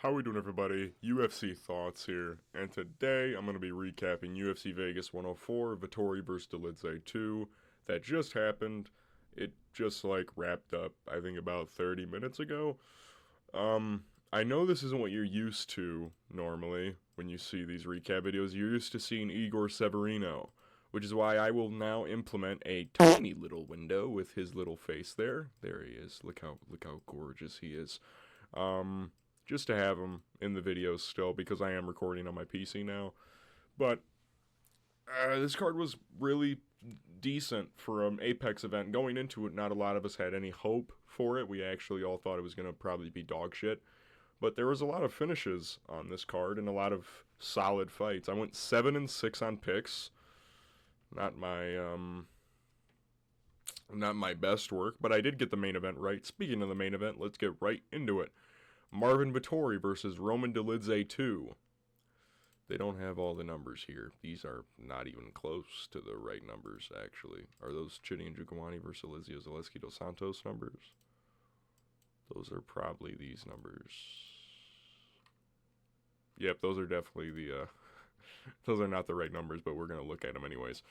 How we doing, everybody? UFC Thoughts here, and today I'm going to be recapping UFC Vegas 104, Vettori vs. Dolidze 2, that just happened. It just, wrapped up, I think, about 30 minutes ago. I know this isn't what you're used to, normally, when you see these recap videos. You're used to seeing Igor Severino, which is why I will now implement a tiny little window with his little face there. There he is. Look how gorgeous he is. Just to have him in the videos still, because I am recording on my PC now. But this card was really decent for an Apex event. Going into it, not a lot of us had any hope for it. We actually all thought it was going to probably be dog shit. But there was a lot of finishes on this card and a lot of solid fights. I went 7-6 on picks. Not my best work, but I did get the main event right. Speaking of the main event, let's get right into it. Marvin Vettori versus Roman Dolidze 2. They don't have all the numbers here. These are not even close to the right numbers, actually. Are those Chidi and Jukwani versus Elizio Zaleski dos Santos numbers? Those are probably these numbers. Yep, those are definitely the, those are not the right numbers, but we're going to look at them anyways.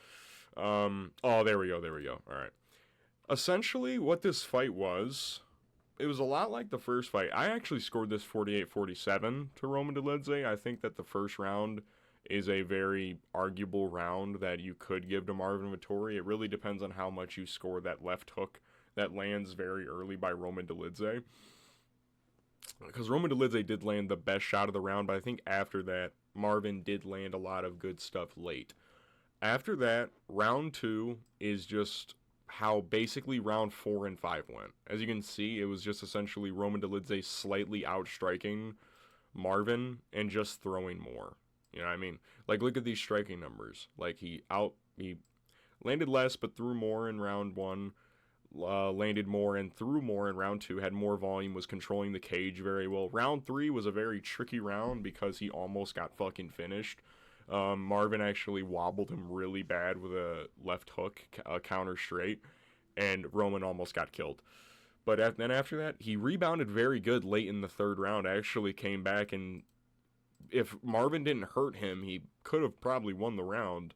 Oh, there we go. All right. Essentially, what this fight was, it was a lot like the first fight. I actually scored this 48-47 to Roman Dolidze. I think that the first round is a very arguable round that you could give to Marvin Vettori. It really depends on how much you score that left hook that lands very early by Roman Dolidze. Because Roman Dolidze did land the best shot of the round, but I think after that, Marvin did land a lot of good stuff late. After that, round 2 is just how basically round 4 and 5 went. As you can see, it was just essentially Roman Dolidze slightly outstriking Marvin and just throwing more. You know what I mean? Like, look at these striking numbers. Like, he landed less but threw more in round 1, landed more and threw more in round 2, had more volume, was controlling the cage very well. Round 3 was a very tricky round because he almost got fucking finished. Marvin actually wobbled him really bad with a left hook, counter straight, and Roman almost got killed. But then after that, he rebounded very good late in the third round, actually came back, and if Marvin didn't hurt him, he could have probably won the round.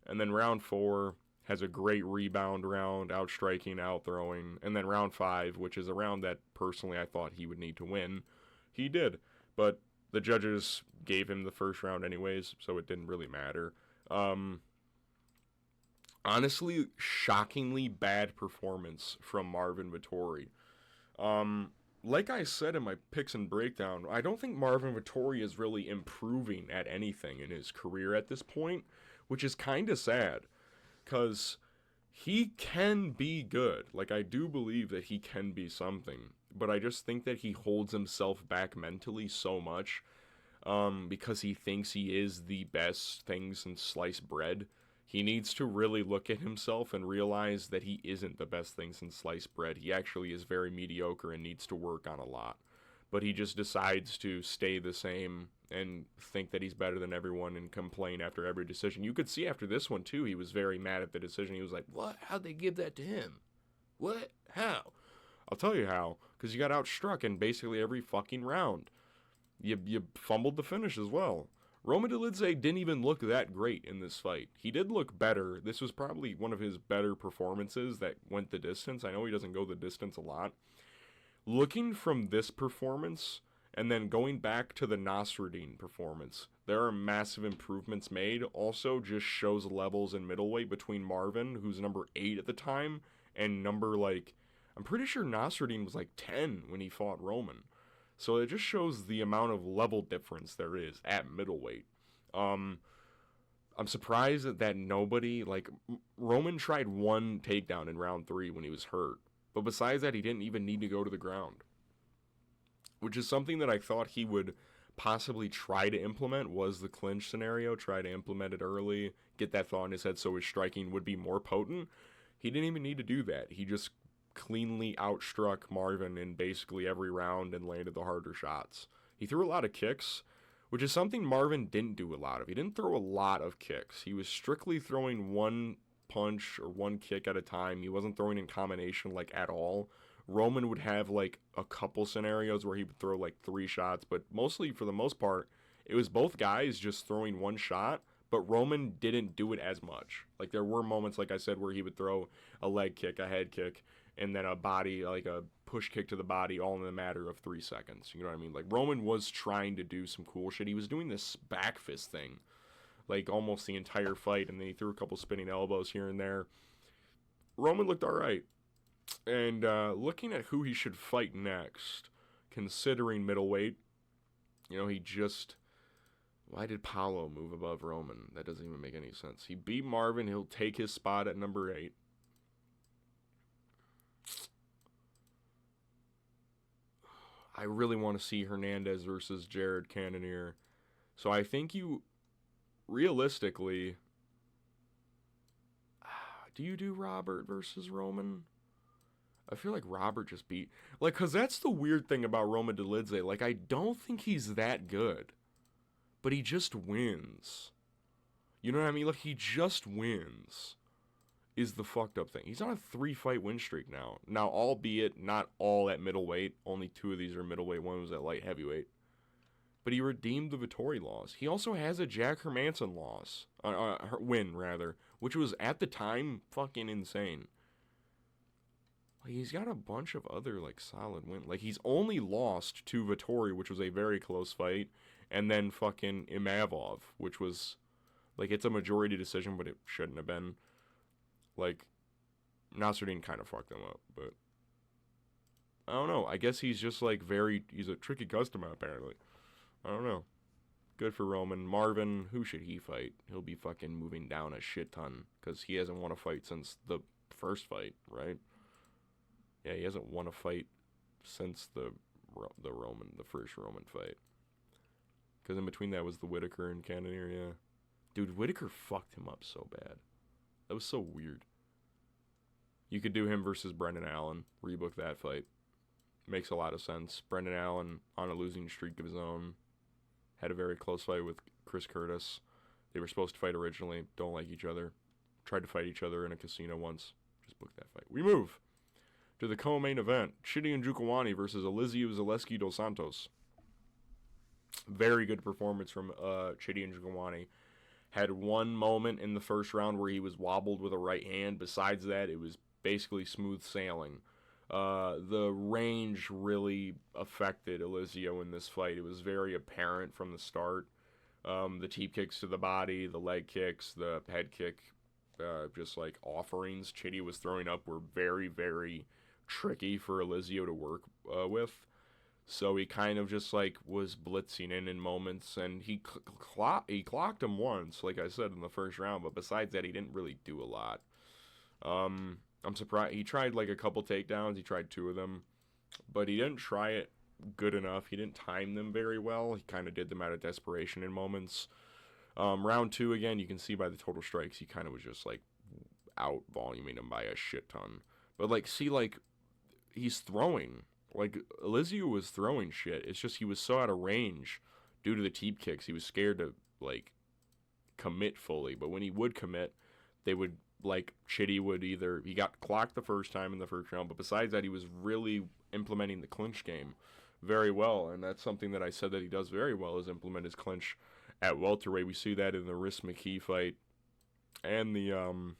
And then round 4 has a great rebound round, outstriking, outthrowing, and then round 5, which is a round that personally I thought he would need to win, he did. But the judges gave him the first round anyways, so it didn't really matter. Honestly, shockingly bad performance from Marvin Vettori. Like I said in my picks and breakdown, I don't think Marvin Vettori is really improving at anything in his career at this point, which is kind of sad, because he can be good. Like, I do believe that he can be something, but I just think that he holds himself back mentally so much because he thinks he is the best thing since sliced bread. He needs to really look at himself and realize that he isn't the best thing since sliced bread. He actually is very mediocre and needs to work on a lot. But he just decides to stay the same and think that he's better than everyone and complain after every decision. You could see after this one, too, he was very mad at the decision. He was like, what? How'd they give that to him? What? How? I'll tell you how. Because you got outstruck in basically every fucking round. You fumbled the finish as well. Roman Dolidze didn't even look that great in this fight. He did look better. This was probably one of his better performances that went the distance. I know he doesn't go the distance a lot. Looking from this performance and then going back to the Nasruddin performance, there are massive improvements made. Also just shows levels in middleweight between Marvin, who's number 8 at the time, and number, I'm pretty sure Nasruddin was 10 when he fought Roman. So it just shows the amount of level difference there is at middleweight. I'm surprised that nobody, Roman tried one takedown in round 3 when he was hurt. But besides that, he didn't even need to go to the ground. Which is something that I thought he would possibly try to implement, was the clinch scenario. Try to implement it early, get that thought in his head so his striking would be more potent. He didn't even need to do that. He just cleanly outstruck Marvin in basically every round and landed the harder shots. He threw a lot of kicks, which is something Marvin didn't do a lot of. He didn't throw a lot of kicks. He was strictly throwing one punch or one kick at a time. He wasn't throwing in combination at all. Roman would have like a couple scenarios where he would throw like 3 shots, but mostly for the most part, it was both guys just throwing one shot, but Roman didn't do it as much. Like there were moments, like I said, where he would throw a leg kick, a head kick, and then a body, like a push kick to the body, all in a matter of 3 seconds. You know what I mean? Like Roman was trying to do some cool shit. He was doing this back fist thing, like almost the entire fight, and then he threw a couple spinning elbows here and there. Roman looked all right. And looking at who he should fight next, considering middleweight, you know, he just... Why did Paulo move above Roman? That doesn't even make any sense. He beat Marvin. He'll take his spot at number 8. I really want to see Hernandez versus Jared Cannonier. So I think you, realistically... Do you do Robert versus Roman? I feel like Robert just beat... Like, because that's the weird thing about Roman Dolidze. Like, I don't think he's that good. But he just wins. You know what I mean? Like, he just wins. Is the fucked up thing. He's on a 3-fight win streak now. Now, albeit not all at middleweight. Only 2 of these are middleweight. One was at light heavyweight. But he redeemed the Vettori loss. He also has a Jack Hermanson loss. Win, rather. Which was, at the time, fucking insane. Like, he's got a bunch of other, like, solid wins. Like, he's only lost to Vettori, which was a very close fight. And then fucking Imavov, which was, like, it's a majority decision, but it shouldn't have been. Like, Nasruddin kind of fucked him up, but I don't know. I guess he's just, like, he's a tricky customer, apparently. I don't know. Good for Roman. Marvin, who should he fight? He'll be fucking moving down a shit ton, because he hasn't won a fight since the first fight, right? Yeah, he hasn't won a fight since the first Roman fight. Because in between that was the Whitaker and Cannonier, yeah. Dude, Whitaker fucked him up so bad. That was so weird. You could do him versus Brendan Allen. Rebook that fight. Makes a lot of sense. Brendan Allen on a losing streak of his own. Had a very close fight with Chris Curtis. They were supposed to fight originally. Don't like each other. Tried to fight each other in a casino once. Just book that fight. We move to the co-main event. Chidi and Njokuani versus Elizeu Zaleski dos Santos. Very good performance from Chidi and Njokuani. Had one moment in the first round where he was wobbled with a right hand. Besides that, it was basically smooth sailing. The range really affected Elizeu in this fight. It was very apparent from the start. The teep kicks to the body, the leg kicks, the head kick, just like offerings Chidi was throwing up were very, very tricky for Elizeu to work with. So he kind of just like was blitzing in moments, and he clocked him once, like I said, in the first round. But besides that, he didn't really do a lot. I'm surprised. He tried like a couple takedowns. He tried 2 of them, but he didn't try it good enough. He didn't time them very well. He kind of did them out of desperation in moments. Round 2, again, you can see by the total strikes, he kind of was just like out voluming him by a shit ton. But like, see, like he's throwing. Like, Elizeu was throwing shit. It's just he was so out of range due to the teep kicks. He was scared to, like, commit fully. But when he would commit, they would, like, Chidi would either... He got clocked the first time in the first round, but besides that, he was really implementing the clinch game very well. And that's something that I said that he does very well, is implement his clinch at welterweight. We see that in the Rhys McKee fight and the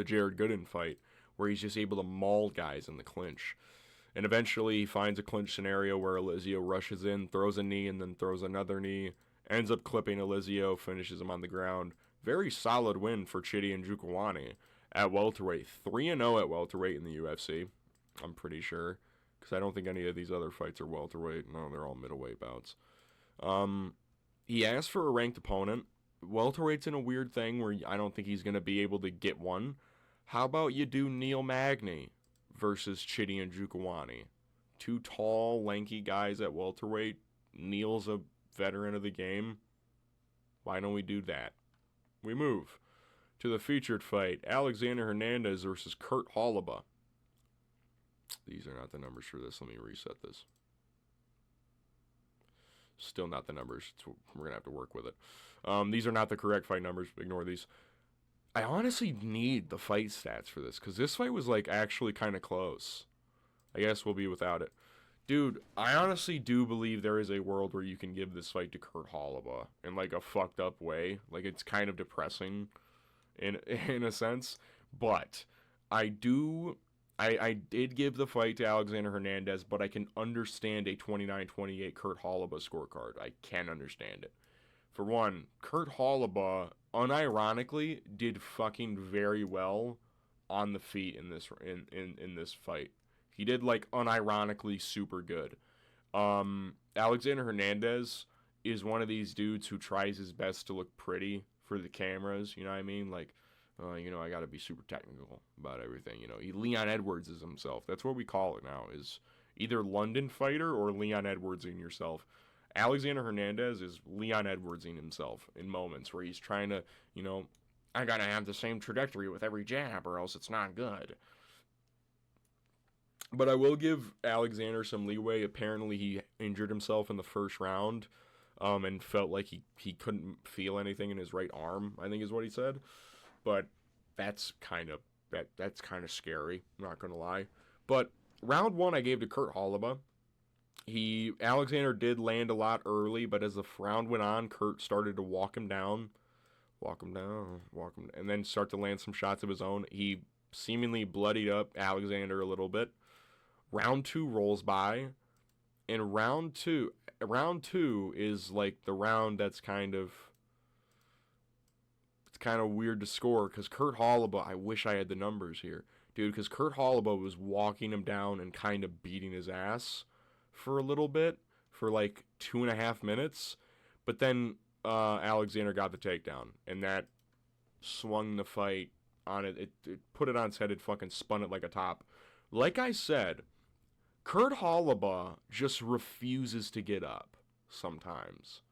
Jared Gooden fight, where he's just able to maul guys in the clinch. And eventually he finds a clinch scenario where Elizeu rushes in, throws a knee, and then throws another knee. Ends up clipping Elizeu, finishes him on the ground. Very solid win for Chidi and Njokuani at welterweight. 3-0 at welterweight in the UFC, I'm pretty sure. Because I don't think any of these other fights are welterweight. No, they're all middleweight bouts. He asked for a ranked opponent. Welterweight's in a weird thing where I don't think he's going to be able to get one. How about you do Neil Magny versus Chidi and Njokuani? 2 tall, lanky guys at welterweight. Neil's a veteran of the game. Why don't we do that? We move to the featured fight. Alexander Hernandez versus Kurt Holobaugh. These are not the numbers for this. Let me reset this. Still not the numbers. We're going to have to work with it. These are not the correct fight numbers. Ignore these. I honestly need the fight stats for this, because this fight was, like, actually kind of close. I guess we'll be without it. Dude, I honestly do believe there is a world where you can give this fight to Kurt Holobaugh in like a fucked up way. Like it's kind of depressing in in a sense, but I do I did give the fight to Alexander Hernandez, but I can understand a 29-28 Kurt Holobaugh scorecard. I can understand it. For one, Kurt Holobaugh unironically did fucking very well on the feet in this fight. He did like unironically super good. Alexander Hernandez is one of these dudes who tries his best to look pretty for the cameras. You know what I mean? Like, I got to be super technical about everything. He Leon Edwards is himself. That's what we call it now. Is either London fighter or Leon Edwardsing yourself. Alexander Hernandez is Leon Edwardsing himself in moments where he's trying to, I gotta have the same trajectory with every jab or else it's not good. But I will give Alexander some leeway. Apparently, he injured himself in the first round, and felt like he couldn't feel anything in his right arm, I think is what he said. But that's kind of scary, I'm not gonna lie. But round 1 I gave to Kurt Holobaugh. Alexander did land a lot early, but as the round went on, Kurt started to walk him down, and then start to land some shots of his own. He seemingly bloodied up Alexander a little bit. Round 2 rolls by, and round two is like the round that's kind of weird to score because Kurt Holobaugh, I wish I had the numbers here, dude, because Kurt Holobaugh was walking him down and kind of beating his ass for a little bit, for like 2.5 minutes, but then Alexander got the takedown, and that swung the fight on it. It put it on its head. It fucking spun it like a top. Like I said, Kurt Holobaugh just refuses to get up sometimes.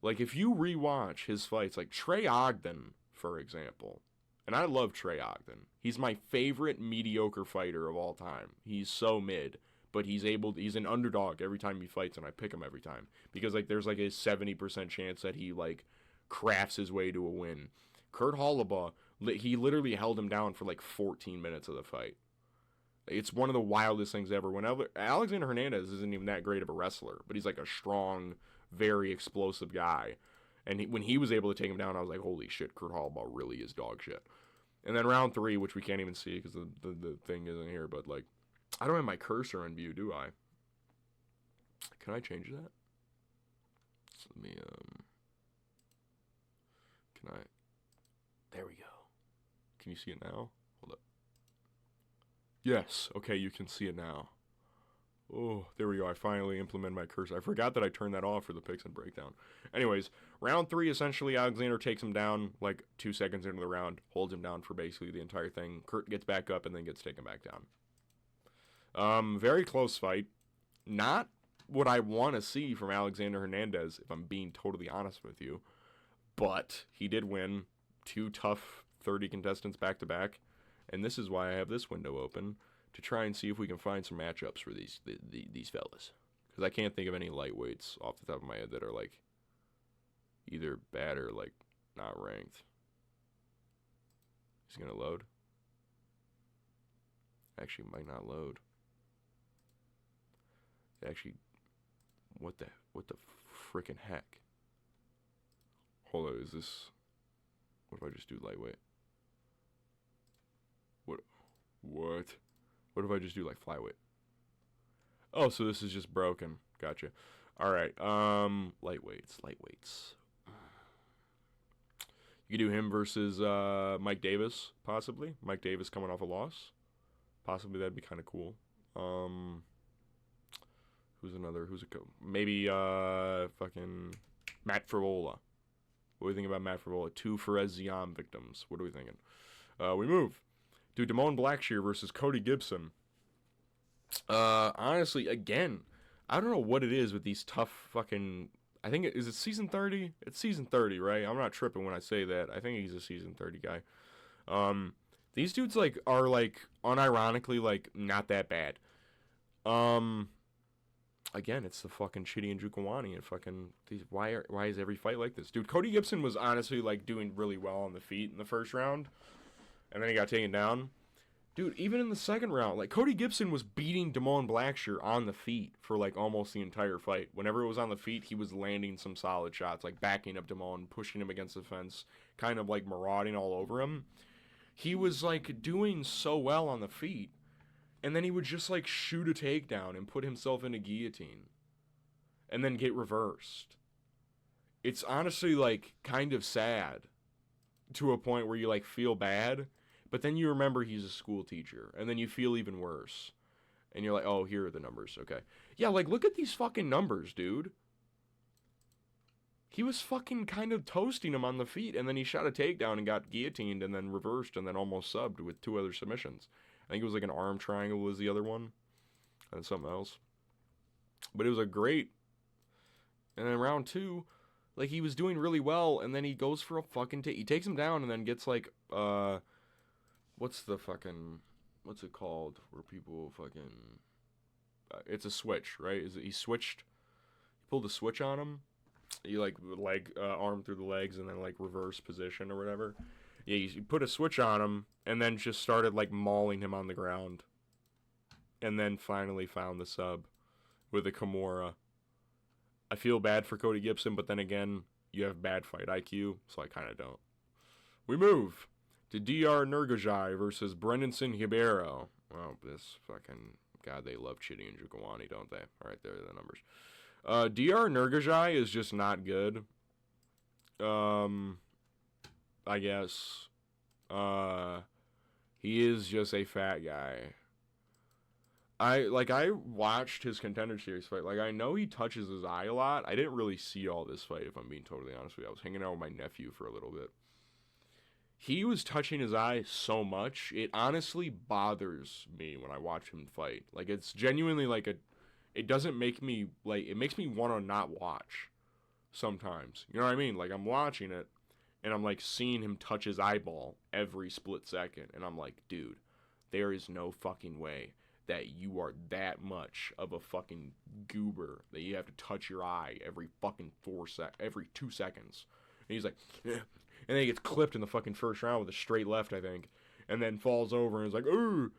Like, if you rewatch his fights, like Trey Ogden, for example, and I love Trey Ogden. He's my favorite mediocre fighter of all time. He's so mid, but he's an underdog every time he fights, and I pick him every time. Because, like, there's, like, a 70% chance that he, like, crafts his way to a win. Kurt Holobaugh, he literally held him down for, like, 14 minutes of the fight. It's one of the wildest things ever. Alexander Hernandez isn't even that great of a wrestler, but he's like a strong, very explosive guy. And when he was able to take him down, I was like, holy shit, Kurt Holobaugh really is dog shit. And then round 3, which we can't even see because the thing isn't here, but like, I don't have my cursor in view, do I? Can I change that? So let me, there we go. Can you see it now? Hold up. Yes, okay, you can see it now. Oh, there we go. I finally implemented my cursor. I forgot that I turned that off for the picks and breakdown. Anyways, round 3, essentially, Alexander takes him down like 2 seconds into the round, holds him down for basically the entire thing. Kurt gets back up and then gets taken back down. Very close fight. Not what I want to see from Alexander Hernandez, if I'm being totally honest with you. But he did win 2 tough 30 contestants back-to-back. And this is why I have this window open, to try and see if we can find some matchups for these fellas. Because I can't think of any lightweights off the top of my head that are, like, either bad or, like, not ranked. Is it going to load? Actually, it might not load. Actually, what the frickin' heck? Hold on, is this... What if I just do lightweight? What? What if I just do, like, flyweight? Oh, so this is just broken. Gotcha. Alright, lightweights. You could do him versus, Mike Davis, possibly. Mike Davis coming off a loss. Possibly that'd be kind of cool. Maybe, fucking Matt Frivola. What do we think about Matt Frivola? 2 Ferez-Ziam victims. What are we thinking? We move. Do Damone Blackshear versus Cody Gibson. Honestly, again, I don't know what it is with these tough fucking... I think is it season 30? It's season 30, right? I'm not tripping when I say that. I think he's a season 30 guy. These dudes, like, are, like, unironically, like, not that bad. Again, it's the fucking Chidi and Jukawani and fucking... Why is every fight like this? Dude, Cody Gibson was honestly, like, doing really well on the feet in the first round. And then he got taken down. Dude, even in the second round, like, Cody Gibson was beating Damone Blackshear on the feet for, like, almost the entire fight. Whenever it was on the feet, he was landing some solid shots, like backing up Damone, pushing him against the fence, kind of, like, marauding all over him. He was, like, doing so well on the feet, and then he would just, like, shoot a takedown and put himself in a guillotine, and then get reversed. It's honestly, like, kind of sad to a point where you, like, feel bad. But then you remember he's a school teacher, and then you feel even worse. And you're like, oh, here are the numbers. Okay. Yeah, like, look at these fucking numbers, dude. He was fucking kind of toasting him on the feet, and then he shot a takedown and got guillotined and then reversed and then almost subbed with 2 other submissions. I think it was like an arm triangle was the other one, and something else. But it was a great... And then round 2, like, he was doing really well, and then he goes for a fucking... He takes him down and then gets, like, what's it called where people fucking... it's a switch, right? He switched? He pulled a switch on him? He, like, arm through the legs and then, like, reverse position or whatever. Yeah, he put a switch on him and then just started, like, mauling him on the ground. And then finally found the sub with a Kimura. I feel bad for Cody Gibson, but then again, you have bad fight IQ, so I kind of don't. We move to DR Nurgajai versus Brandonson Ribeiro. Oh, this fucking... God, they love Chidi and Jukawani, don't they? All right, there are the numbers. DR Nurgajai is just not good. I guess. He is just a fat guy. I watched his Contender Series fight. Like, I know he touches his eye a lot. I didn't really see all this fight, if I'm being totally honest with you. I was hanging out with my nephew for a little bit. He was touching his eye so much, it honestly bothers me when I watch him fight. Like, it's genuinely like it doesn't make me, like, it makes me want to not watch sometimes. You know what I mean? Like, I'm watching it, and I'm, like, seeing him touch his eyeball every split second, and I'm like, dude, there is no fucking way that you are that much of a fucking goober that you have to touch your eye every fucking every 2 seconds. And he's like, yeah. And then he gets clipped in the fucking first round with a straight left, I think. And then falls over and is like, ooh.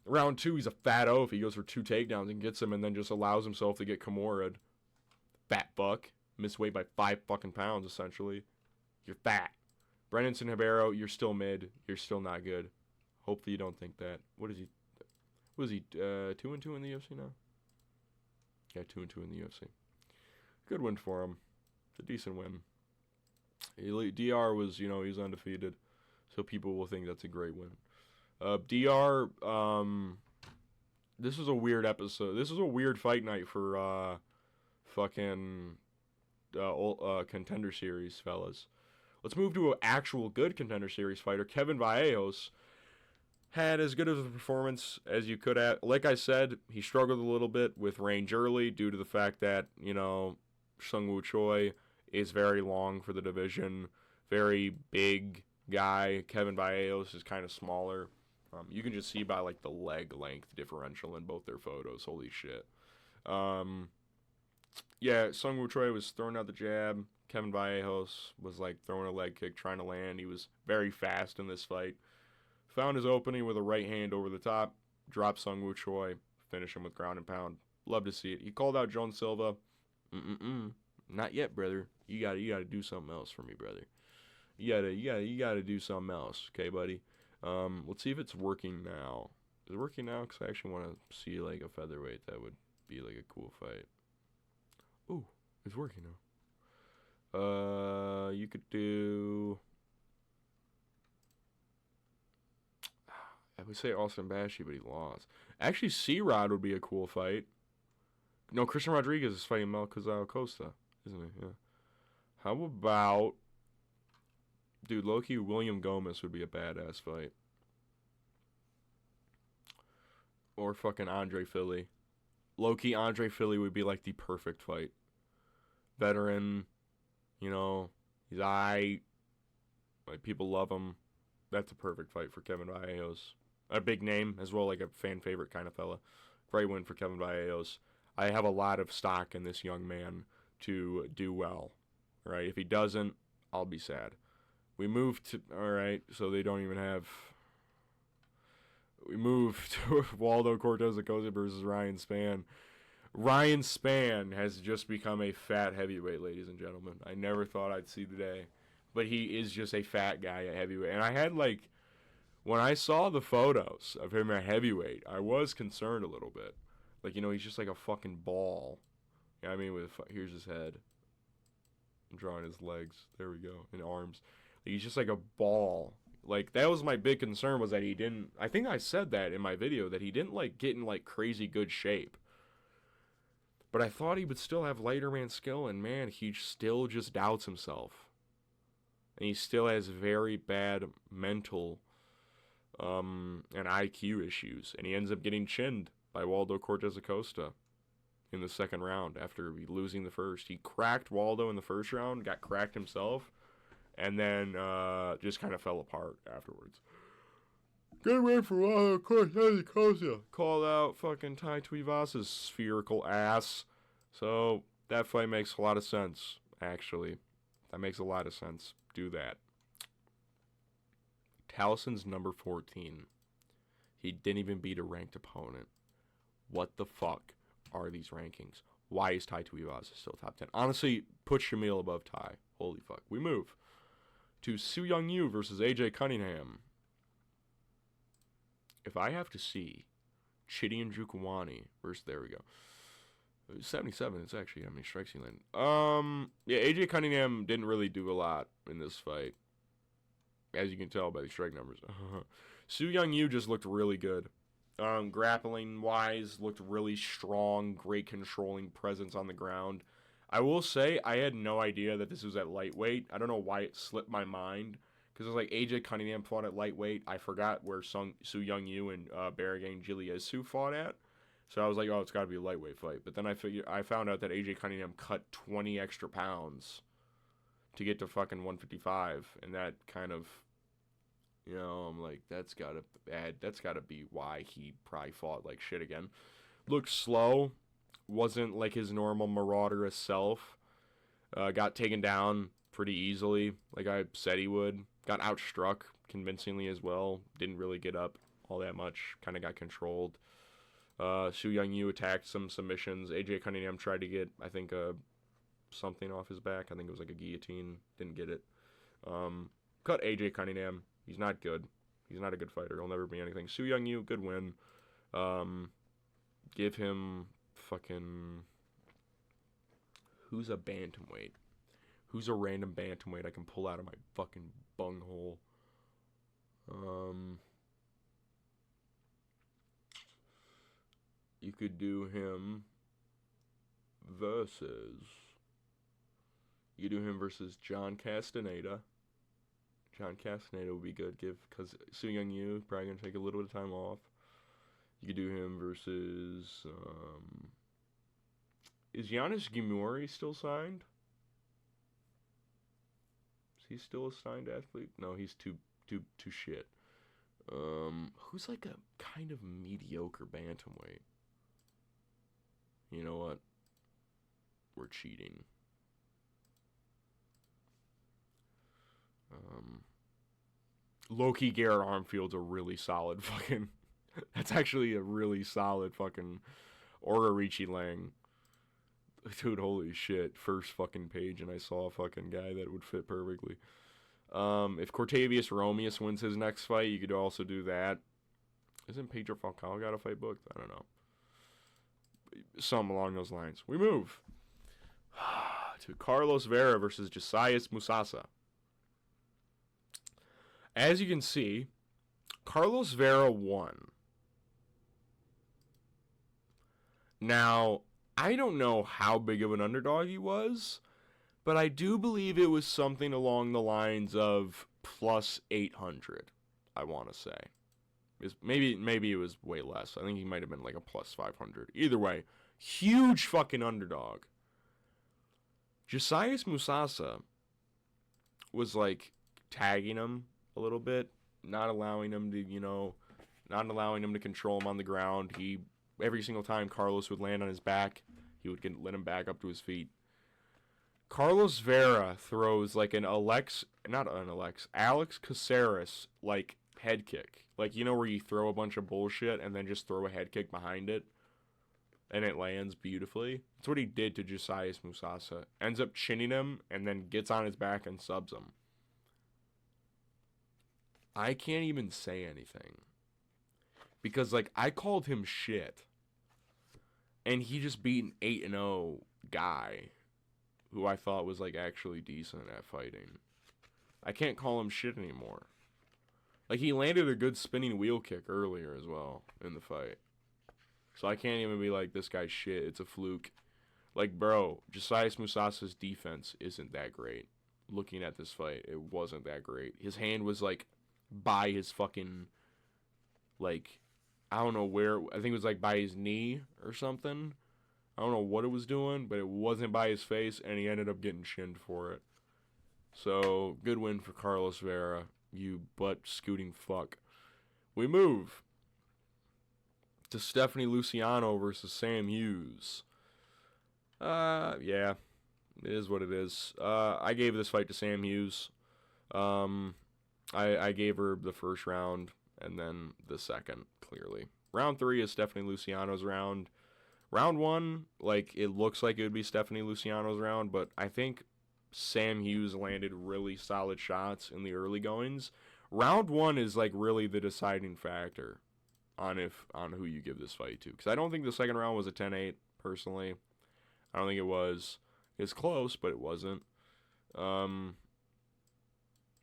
Round 2, he's a fat oaf. He goes for 2 takedowns and gets him and then just allows himself to get Kimura'd. Fat fuck. Missed weight by 5 fucking pounds, essentially. You're fat. Brandonson Ribeiro, you're still mid. You're still not good. Hopefully you don't think that. What is he? 2-2 in the UFC now? Yeah, 2-2 in the UFC. Good win for him. It's a decent win. DR was, he was undefeated, so people will think that's a great win. DR, this was a weird episode. This was a weird fight night for fucking Contender Series fellas. Let's move to an actual good Contender Series fighter. Kevin Vallejos had as good of a performance as you could have. Like I said, he struggled a little bit with range early due to the fact that, Seung-Woo Choi is very long for the division, very big guy. Kevin Vallejos is kind of smaller. You can just see by, like, the leg length differential in both their photos. Holy shit. Yeah, Seung-Woo Choi was throwing out the jab. Kevin Vallejos was, like, throwing a leg kick, trying to land. He was very fast in this fight. Found his opening with a right hand over the top. Dropped Seung-Woo Choi. Finish him with ground and pound. Love to see it. He called out Joan Silva. Not yet, brother. You gotta do something else for me, brother. You gotta do something else, okay, buddy? Let's see if it's working now. Is it working now? Because I actually want to see, like, a featherweight. That would be, like, a cool fight. Ooh, it's working now. You could do... I would say Austin Bashi, but he lost. Actually, C-Rod would be a cool fight. No, Christian Rodriguez is fighting Melquizael Costa, isn't he? Yeah. How about... Dude, low-key William Gomez would be a badass fight. Or fucking Andre Philly. Low-key Andre Philly would be, like, the perfect fight. Veteran, he's aight. Like, people love him. That's a perfect fight for Kevin Vallejos. A big name as well, like a fan favorite kind of fella. Great win for Kevin Vallejos. I have a lot of stock in this young man to do well. Right? If he doesn't, I'll be sad. We move to... Alright, so they don't even have... We move to Waldo Cortez Acosta versus Ryan Spann. Ryan Spann has just become a fat heavyweight, ladies and gentlemen. I never thought I'd see the day. But he is just a fat guy at heavyweight. And I had, like, when I saw the photos of him at heavyweight, I was concerned a little bit. Like, you know, he's just like a fucking ball. You know what I mean? Here's his head. I'm drawing his legs. There we go. And arms. Like, he's just like a ball. Like, that was my big concern, was that he didn't... I think I said that in my video, that he didn't, like, get in, like, crazy good shape. But I thought he would still have lighter man skill, and man, he still just doubts himself. And he still has very bad mental and IQ issues. And he ends up getting chinned by Waldo Cortez Acosta in the second round after losing the first. He cracked Waldo in the first round, got cracked himself, and then just kind of fell apart afterwards. Good win for Waldo Cortez Acosta. Called out fucking Tai Tuivasa's spherical ass. So that fight makes a lot of sense, actually. That makes a lot of sense. Do that. Talison's number 14. He didn't even beat a ranked opponent. What the fuck are these rankings? Why is Tai Tuivasa still top 10? Honestly, put Shamil above Tai. Holy fuck. We move to Su Young Yu versus AJ Cunningham. If I have to see Chidi and Jukwani versus, there we go. 77, it's actually how many strikes he landed. Yeah, AJ Cunningham didn't really do a lot in this fight, as you can tell by the strike numbers. Su Young Yu just looked really good. Grappling wise, looked really strong, great controlling presence on the ground. I will say, I had no idea that this was at lightweight. I don't know why it slipped my mind, because it was like AJ Cunningham fought at lightweight. I forgot where Su Young Yu and Barrigang Jiliasu fought at. So I was like, oh, it's got to be a lightweight fight. But then I found out that AJ Cunningham cut 20 extra pounds to get to fucking 155. And that kind of, you know, I'm like, that's got to be why he probably fought like shit again. Looked slow. Wasn't like his normal marauderous self. Got taken down pretty easily, like I said he would. Got outstruck convincingly as well. Didn't really get up all that much. Kind of got controlled. Su Young Yu attacked some submissions. AJ Cunningham tried to get, I think, something off his back. I think it was like a guillotine. Didn't get it. Cut AJ Cunningham. He's not good. He's not a good fighter. He'll never be anything. Su Young Yu, good win. Give him fucking... Who's a bantamweight? Who's a random bantamweight I can pull out of my fucking bunghole? You could do him versus... You do him versus John Castaneda. John Castaneda would be good, because Su Young Yu is probably going to take a little bit of time off. You could do him versus... Is Giannis Gimori still signed? Is he still a signed athlete? No, he's too shit. Who's like a kind of mediocre bantamweight? You know what? We're cheating. Low-key Garrett Armfield's a really solid fucking... That's actually a really solid fucking... Orarichi Lang. Dude, holy shit. First fucking page, and I saw a fucking guy that would fit perfectly. If Cortavius Romeus wins his next fight, you could also do that. Isn't Pedro Falcao got a fight booked? I don't know. Something along those lines. We move to Carlos Vera versus Josias Musasa. As you can see, Carlos Vera won. Now, I don't know how big of an underdog he was, but I do believe it was something along the lines of plus 800, I want to say. Maybe it was way less. I think he might have been like a plus 500. Either way, huge fucking underdog. Josias Musasa was like tagging him a little bit, not allowing him to control him on the ground. Every single time Carlos would land on his back, he would let him back up to his feet. Carlos Vera throws like Alex Caceres like head kick. Like, you know where you throw a bunch of bullshit and then just throw a head kick behind it? And it lands beautifully. That's what he did to Josiah Musasa. Ends up chinning him and then gets on his back and subs him. I can't even say anything. Because, like, I called him shit. And he just beat an 8-0 guy who I thought was, like, actually decent at fighting. I can't call him shit anymore. Like, he landed a good spinning wheel kick earlier as well in the fight. So I can't even be like, this guy's shit, it's a fluke. Like, bro, Josiah Musasa's defense isn't that great. Looking at this fight, it wasn't that great. His hand was, like, by his fucking, like, I don't know where, I think it was, like, by his knee or something. I don't know what it was doing, but it wasn't by his face, and he ended up getting chinned for it. So, good win for Carlos Vera, you butt-scooting fuck. We move to Stephanie Luciano versus Sam Hughes. Yeah, it is what it is. I gave this fight to Sam Hughes. I gave her the first round and then the second, clearly. Round 3 is Stephanie Luciano's round. Round 1, like, it looks like it would be Stephanie Luciano's round, but I think Sam Hughes landed really solid shots in the early goings. Round 1 is, like, really the deciding factor on who you give this fight to. Because I don't think the second round was a 10-8, personally. I don't think it was. It's close, but it wasn't.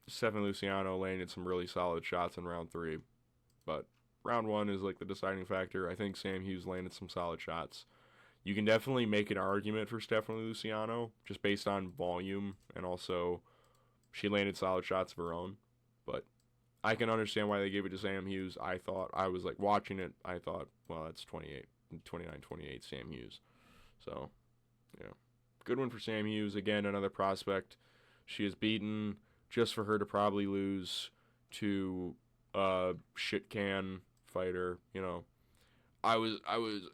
Stephanie Luciano landed some really solid shots in round 3. But round 1 is, like, the deciding factor. I think Sam Hughes landed some solid shots. You can definitely make an argument for Stephanie Luciano, just based on volume, and also she landed solid shots of her own. But I can understand why they gave it to Sam Hughes. I was like watching it, I thought, well, that's 29-28 Sam Hughes. So, yeah. Good one for Sam Hughes. Again, another prospect she is beaten just for her to probably lose to a shit can fighter, you know.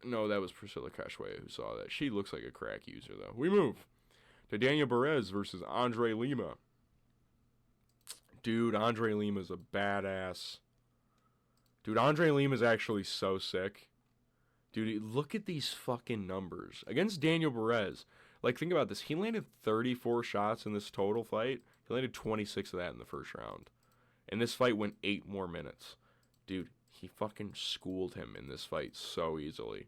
No, that was Priscilla Cashway who saw that. She looks like a crack user, though. We move to Daniel Perez versus Andre Lima. Dude, Andre Lima's a badass. Dude, Andre Lima's actually so sick. Dude, look at these fucking numbers. Against Daniel Perez, like, think about this. He landed 34 shots in this total fight. He landed 26 of that in the first round. And this fight went 8 more minutes. Dude, he fucking schooled him in this fight so easily.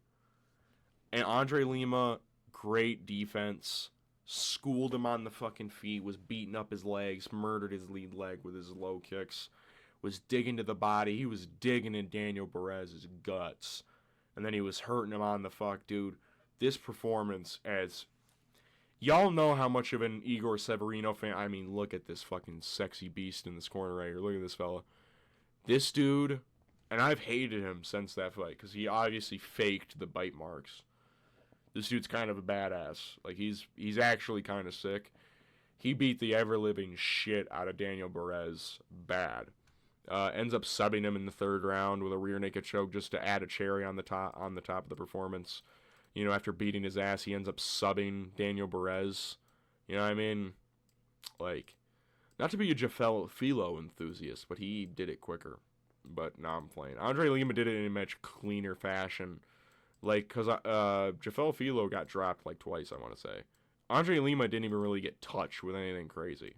And Andre Lima, great defense. Schooled him on the fucking feet. Was beating up his legs. Murdered his lead leg with his low kicks. Was digging to the body. He was digging in Daniel Perez's guts. And then he was hurting him on the fuck. Dude, this performance as... Y'all know how much of an Igor Severino fan... I mean, look at this fucking sexy beast in this corner right here. Look at this fella. This dude... And I've hated him since that fight, because he obviously faked the bite marks. This dude's kind of a badass. Like, he's actually kind of sick. He beat the ever-living shit out of Daniel Perez bad. Ends up subbing him in the third round with a rear naked choke just to add a cherry on the top of the performance. You know, after beating his ass, he ends up subbing Daniel Perez. You know what I mean? Like, not to be a Jafel Filo enthusiast, but he did it quicker. But now I'm playing. Andre Lima did it in a much cleaner fashion. Like, because Jafel Filo got dropped like twice, I want to say. Andre Lima didn't even really get touched with anything crazy.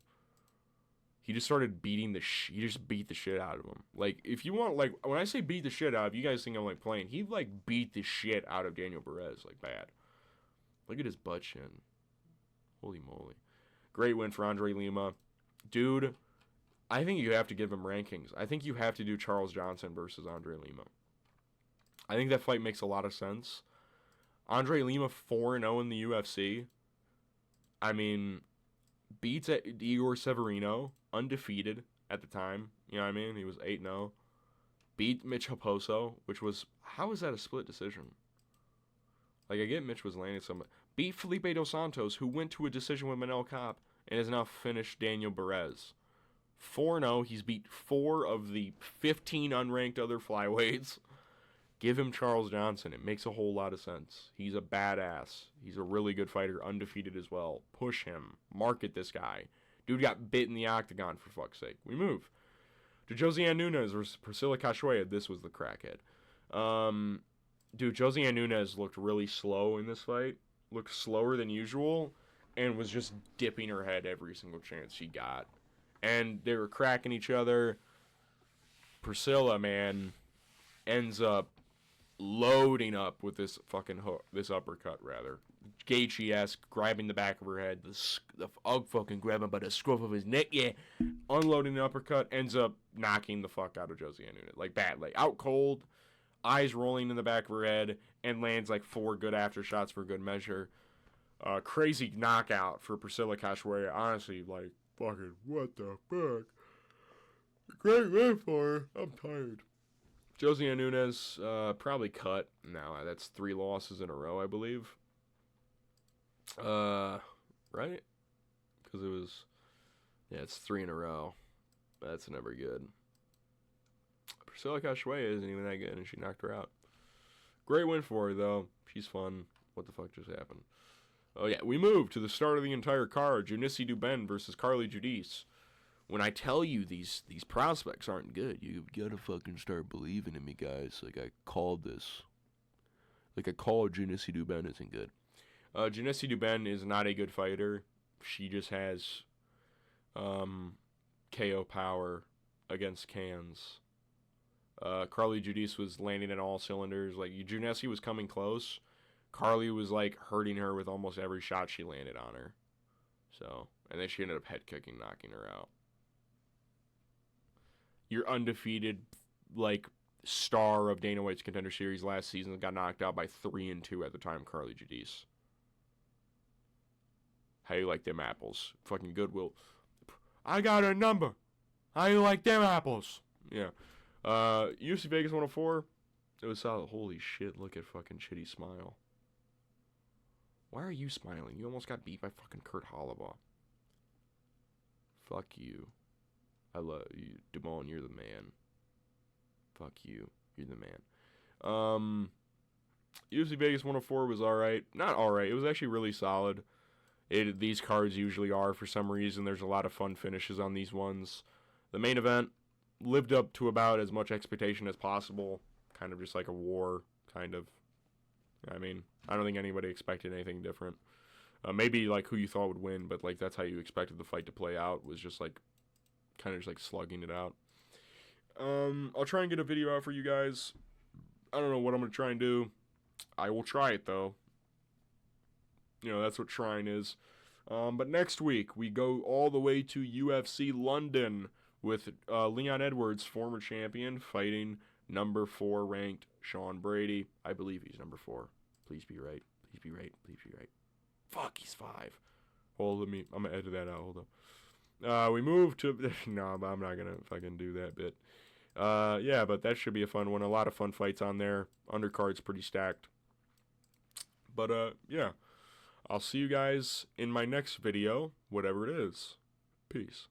He just started beating he just beat the shit out of him. Like, if you want, like, when I say beat the shit out of, you guys think I'm, like, playing. He, like, beat the shit out of Daniel Perez, like, bad. Look at his butt chin. Holy moly. Great win for Andre Lima. Dude... I think you have to give him rankings. I think you have to do Charles Johnson versus Andre Lima. I think that fight makes a lot of sense. Andre Lima 4-0 in the UFC. I mean, beats Igor Severino, undefeated at the time. You know what I mean? He was 8-0. Beat Mitch Raposo, which was... How is that a split decision? Like, I get Mitch was landing some... Beat Felipe Dos Santos, who went to a decision with Manel Kape, and has now finished Daniel Perez. 4-0. He's beat 4 of the 15 unranked other flyweights. Give him Charles Johnson. It makes a whole lot of sense. He's a badass. He's a really good fighter, undefeated as well. Push him. Market this guy. Dude got bit in the octagon, for fuck's sake. We move Josiane Nunes versus Priscilla Cachoeira. This was the crackhead. Dude, Josiane Nunes looked really slow in this fight. Looked slower than usual. And was just dipping her head every single chance she got. And they were cracking each other. Priscilla, man, ends up loading up with this fucking hook, this uppercut, rather. Gaethje-esque, grabbing the back of her head. The fucking grab him by the scruff of his neck, yeah. Unloading the uppercut, ends up knocking the fuck out of Josiane Nunes. Like, bad. Like, out cold, eyes rolling in the back of her head, and lands, like, 4 good aftershots for good measure. Crazy knockout for Priscilla Cachoeira. Honestly, like, fucking, what the fuck? Great win for her. I'm tired. Josiane Nunes, probably cut. No, that's 3 losses in a row, I believe. Right? Because it was, yeah, it's 3 in a row. That's never good. Priscilla Cachoeira isn't even that good, and she knocked her out. Great win for her, though. She's fun. What the fuck just happened? Oh, yeah, we moved to the start of the entire card. Junice Dubin versus Carly Judice. When I tell you these prospects aren't good, you gotta fucking start believing in me, guys. Like, I called this. Like, I called Junice Dubin isn't good. Junice Dubin is not a good fighter. She just has KO power against cans. Carly Judice was landing in all cylinders. Like, Junice was coming close. Carly was, like, hurting her with almost every shot she landed on her. So, and then she ended up head kicking, knocking her out. Your undefeated, like, star of Dana White's Contender Series last season got knocked out by 3-2 at the time, Carly Judice. How you like them apples? Fucking Goodwill. I got a number. How you like them apples? Yeah. UFC Vegas 104. It was solid. Holy shit, look at fucking Chidi smile. Why are you smiling? You almost got beat by fucking Kurt Holobaugh. Fuck you. I love you. Damone, you're the man. Fuck you. You're the man. UFC Vegas 104 was alright. Not alright. It was actually really solid. These cards usually are for some reason. There's a lot of fun finishes on these ones. The main event lived up to about as much expectation as possible. Kind of just like a war, kind of. I mean, I don't think anybody expected anything different. Maybe like who you thought would win, but like that's how you expected the fight to play out, was just like kind of just like slugging it out. I'll try and get a video out for you guys. I don't know what I'm going to try and do. I will try it though. You know, that's what trying is. But next week, we go all the way to UFC London with Leon Edwards, former champion, fighting number 4 ranked Sean Brady. I believe he's number 4. Please be right. Please be right. Please be right. Fuck, he's 5. Hold on, I'm going to edit that out. Hold on. We move to... No, I'm not going to fucking do that bit. Yeah, but that should be a fun one. A lot of fun fights on there. Undercard's pretty stacked. But, yeah. I'll see you guys in my next video, whatever it is. Peace.